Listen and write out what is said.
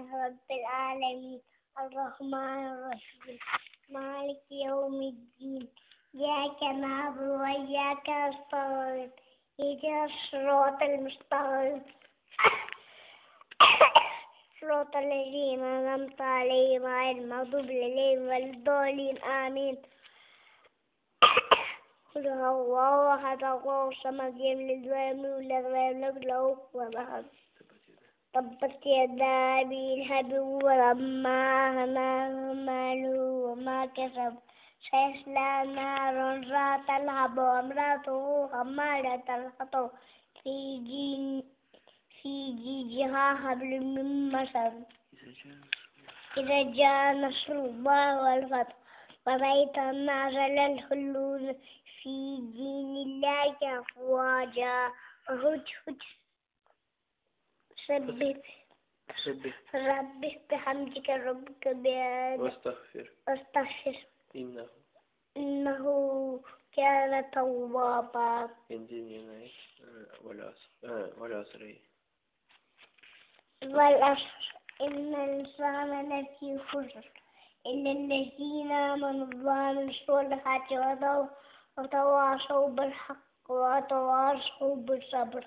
لله رب العالمين الرحمن الرحيم مالك يوم الدين إياك نعبد وإياك نستعين اهدنا الصراط المستقيم صراط الذين أنعمت عليهم غير المغضوب عليهم ولا الضالين آمين قل هو الله أحد الله الصمد لم يلد ولم يولد ولم يكن له كفوا أحد تبت يدا أبي لهب وتب ماله وما كسب سيصلى نارا ذات لهب وامرأته حمالة الحطب في جيدها حبل من مسد إذا جاء نصر الله والفتح ورأيت الناس يدخلون في دين الله أفواجا سبح بحمدك ربك واستغفر إنه كان توابا والعصر والعصر إن الإنسان لفي خسر إلا الذين آمنوا وعملوا الصالحات وتواصوا بالحق وتواصوا بالصبر